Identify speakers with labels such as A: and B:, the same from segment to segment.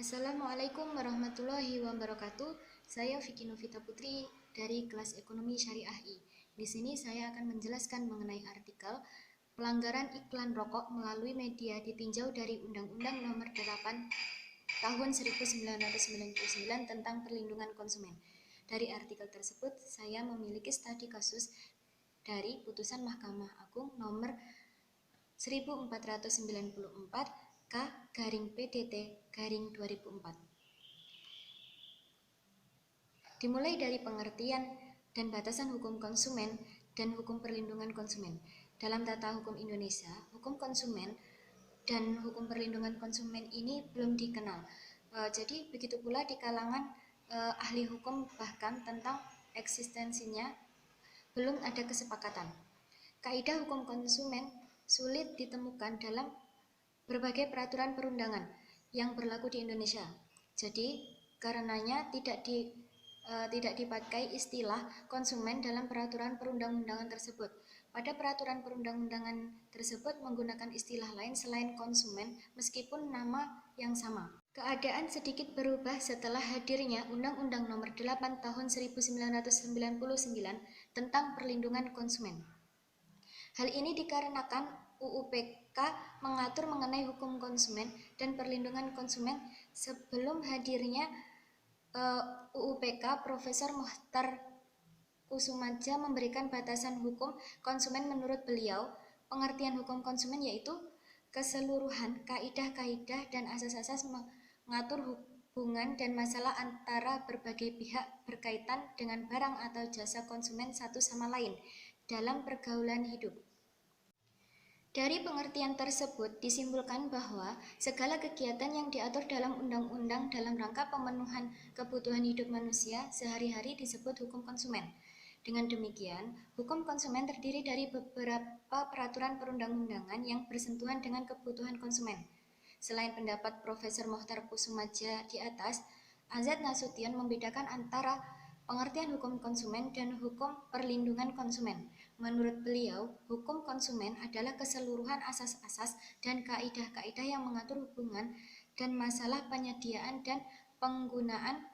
A: Assalamualaikum warahmatullahi wabarakatuh. Saya Vicky Novita Putri dari kelas Ekonomi Syariah I. Di sini saya akan menjelaskan mengenai artikel pelanggaran iklan rokok melalui media ditinjau dari Undang-Undang Nomor 8 Tahun 1999 tentang Perlindungan Konsumen. Dari artikel tersebut, saya memiliki studi kasus dari putusan Mahkamah Agung nomor 1494 K/PDT/2004. Dimulai dari pengertian dan batasan hukum konsumen dan hukum perlindungan konsumen. Dalam tata hukum Indonesia, hukum konsumen dan hukum perlindungan konsumen ini belum dikenal. Jadi begitu pula di kalangan ahli hukum bahkan tentang eksistensinya belum ada kesepakatan. Kaidah hukum konsumen sulit ditemukan dalam berbagai peraturan perundangan yang berlaku di Indonesia. Jadi, karenanya tidak dipakai istilah konsumen dalam peraturan perundang-undangan tersebut. Pada peraturan perundang-undangan tersebut menggunakan istilah lain selain konsumen meskipun nama yang sama. Keadaan sedikit berubah setelah hadirnya Undang-Undang Nomor 8 Tahun 1999 tentang Perlindungan Konsumen. Hal ini dikarenakan UU-PK mengatur mengenai hukum konsumen dan perlindungan konsumen. Sebelum hadirnya UU-PK, Profesor Mokhtar Kusumaja memberikan batasan hukum konsumen. Menurut beliau, pengertian hukum konsumen yaitu keseluruhan kaidah-kaidah dan asas-asas mengatur hubungan dan masalah antara berbagai pihak berkaitan dengan barang atau jasa konsumen satu sama lain dalam pergaulan hidup. Dari pengertian tersebut disimpulkan bahwa segala kegiatan yang diatur dalam undang-undang dalam rangka pemenuhan kebutuhan hidup manusia sehari-hari disebut hukum konsumen. Dengan demikian, hukum konsumen terdiri dari beberapa peraturan perundang-undangan yang bersentuhan dengan kebutuhan konsumen. Selain pendapat Profesor Mokhtar Kusumaja di atas, Azad Nasution membedakan antara pengertian hukum konsumen dan hukum perlindungan konsumen. Menurut beliau, hukum konsumen adalah keseluruhan asas-asas dan kaidah-kaidah yang mengatur hubungan dan masalah penyediaan dan penggunaan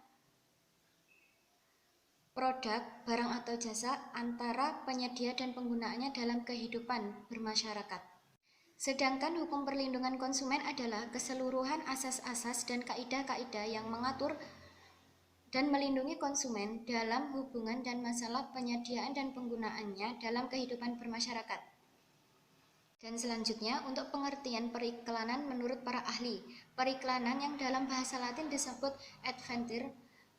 A: produk, barang atau jasa antara penyedia dan penggunaannya dalam kehidupan bermasyarakat. Sedangkan hukum perlindungan konsumen adalah keseluruhan asas-asas dan kaidah-kaidah yang mengatur dan melindungi konsumen dalam hubungan dan masalah penyediaan dan penggunaannya dalam kehidupan bermasyarakat. Dan selanjutnya, untuk pengertian periklanan menurut para ahli, periklanan yang dalam bahasa Latin disebut adventure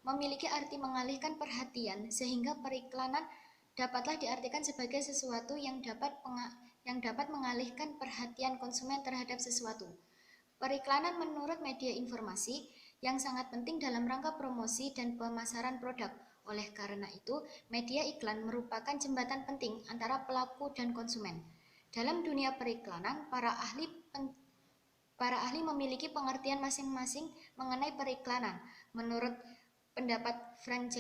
A: memiliki arti mengalihkan perhatian, sehingga periklanan dapatlah diartikan sebagai sesuatu yang dapat mengalihkan perhatian konsumen terhadap sesuatu. Periklanan menurut media informasi yang sangat penting dalam rangka promosi dan pemasaran produk. Oleh karena itu, media iklan merupakan jembatan penting antara pelaku dan konsumen. Dalam dunia periklanan, para ahli memiliki pengertian masing-masing mengenai periklanan. Menurut pendapat Frank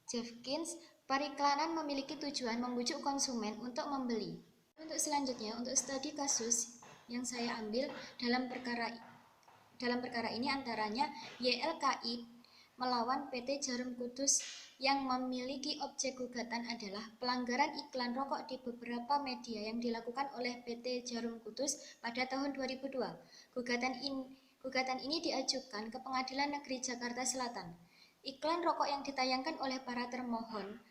A: Jeffkins, periklanan memiliki tujuan membujuk konsumen untuk membeli. Untuk selanjutnya, untuk studi kasus yang saya ambil dalam perkara ini antaranya YLKI melawan PT Jarum Kudus. Yang memiliki objek gugatan adalah pelanggaran iklan rokok di beberapa media yang dilakukan oleh PT Jarum Kudus pada tahun 2002. Gugatan ini diajukan ke Pengadilan Negeri Jakarta Selatan. Iklan rokok yang ditayangkan oleh para termohon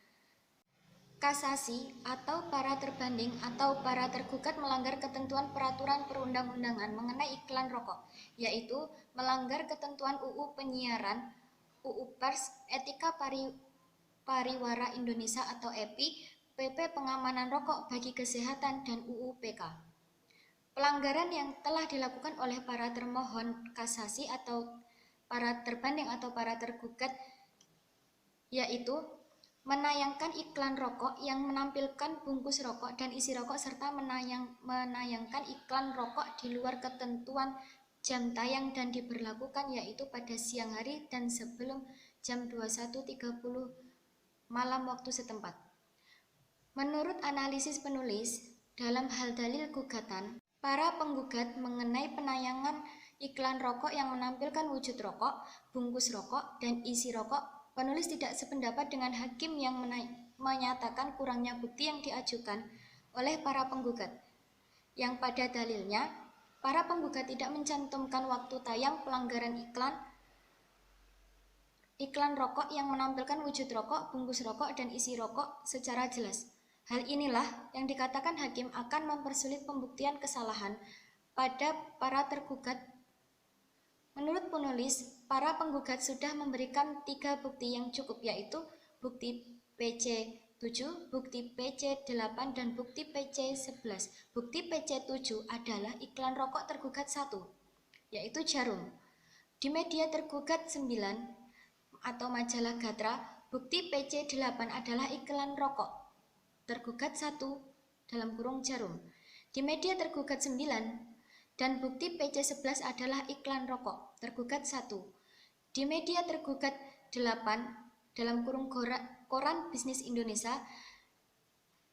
A: kasasi atau para terbanding atau para tergugat melanggar ketentuan peraturan perundang-undangan mengenai iklan rokok, yaitu melanggar ketentuan UU Penyiaran, UU Pers, Etika Pariwara Indonesia atau EPI, PP Pengamanan Rokok bagi Kesehatan, dan UU PK. Pelanggaran yang telah dilakukan oleh para termohon kasasi atau para terbanding atau para tergugat yaitu menayangkan iklan rokok yang menampilkan bungkus rokok dan isi rokok serta menayangkan iklan rokok di luar ketentuan jam tayang dan diberlakukan yaitu pada siang hari dan sebelum jam 21.30 malam waktu setempat. Menurut analisis penulis, dalam hal dalil gugatan, para penggugat mengenai penayangan iklan rokok yang menampilkan wujud rokok, bungkus rokok, dan isi rokok, penulis tidak sependapat dengan hakim yang menyatakan kurangnya bukti yang diajukan oleh para penggugat, yang pada dalilnya, para penggugat tidak mencantumkan waktu tayang pelanggaran iklan rokok yang menampilkan wujud rokok, bungkus rokok, dan isi rokok secara jelas. Hal inilah yang dikatakan hakim akan mempersulit pembuktian kesalahan pada para tergugat. Menurut penulis, para penggugat sudah memberikan 3 bukti yang cukup, yaitu bukti PC7, bukti PC8, dan bukti PC11. Bukti PC7 adalah iklan rokok tergugat 1, yaitu Jarum. Di media tergugat 9 atau majalah Gatra, bukti PC8 adalah iklan rokok tergugat 1 dalam kurung Jarum. Di media tergugat 9 dan bukti PC11 adalah iklan rokok tergugat 1. Di media tergugat 8 dalam kurung Koran Bisnis Indonesia,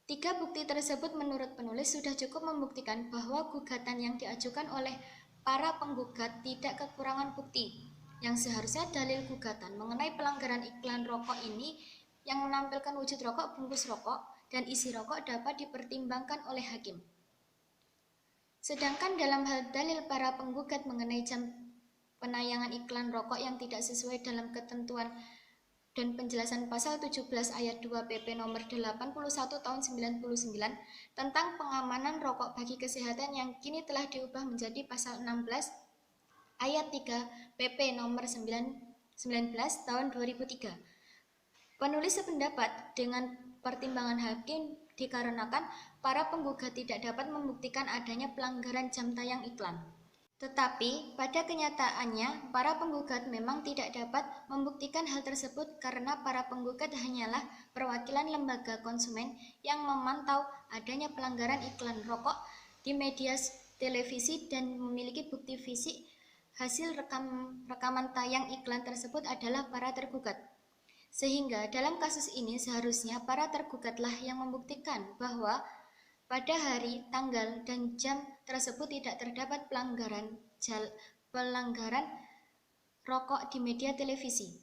A: 3 bukti tersebut menurut penulis sudah cukup membuktikan bahwa gugatan yang diajukan oleh para penggugat tidak kekurangan bukti, yang seharusnya dalil gugatan mengenai pelanggaran iklan rokok ini yang menampilkan wujud rokok, bungkus rokok, dan isi rokok dapat dipertimbangkan oleh hakim. Sedangkan dalam hal dalil para penggugat mengenai jam penayangan iklan rokok yang tidak sesuai dalam ketentuan dan penjelasan pasal 17 ayat 2 PP nomor 81 tahun 99 tentang pengamanan rokok bagi kesehatan yang kini telah diubah menjadi pasal 16 ayat 3 PP nomor 19 tahun 2003. Penulis sependapat dengan pertimbangan hakim dikarenakan para penggugat tidak dapat membuktikan adanya pelanggaran jam tayang iklan. Tetapi pada kenyataannya para penggugat memang tidak dapat membuktikan hal tersebut karena para penggugat hanyalah perwakilan lembaga konsumen yang memantau adanya pelanggaran iklan rokok di media televisi dan memiliki bukti fisik hasil rekaman tayang iklan tersebut adalah para tergugat. Sehingga dalam kasus ini seharusnya para tergugatlah yang membuktikan bahwa pada hari, tanggal, dan jam tersebut tidak terdapat pelanggaran rokok di media televisi.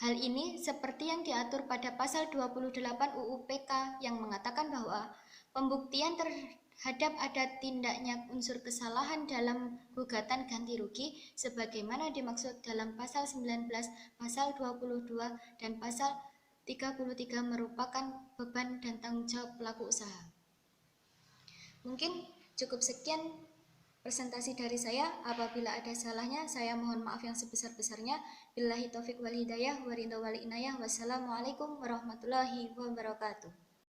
A: Hal ini seperti yang diatur pada pasal 28 UU PK yang mengatakan bahwa pembuktian terhadap ada tindaknya unsur kesalahan dalam gugatan ganti rugi sebagaimana dimaksud dalam pasal 19, pasal 22, dan pasal 33 merupakan beban dan tanggung jawab pelaku usaha. Mungkin cukup sekian presentasi dari saya. Apabila ada salahnya, saya mohon maaf yang sebesar-besarnya. Billahi taufik wal hidayah, waridho wal inayah. Wassalamualaikum warahmatullahi wabarakatuh.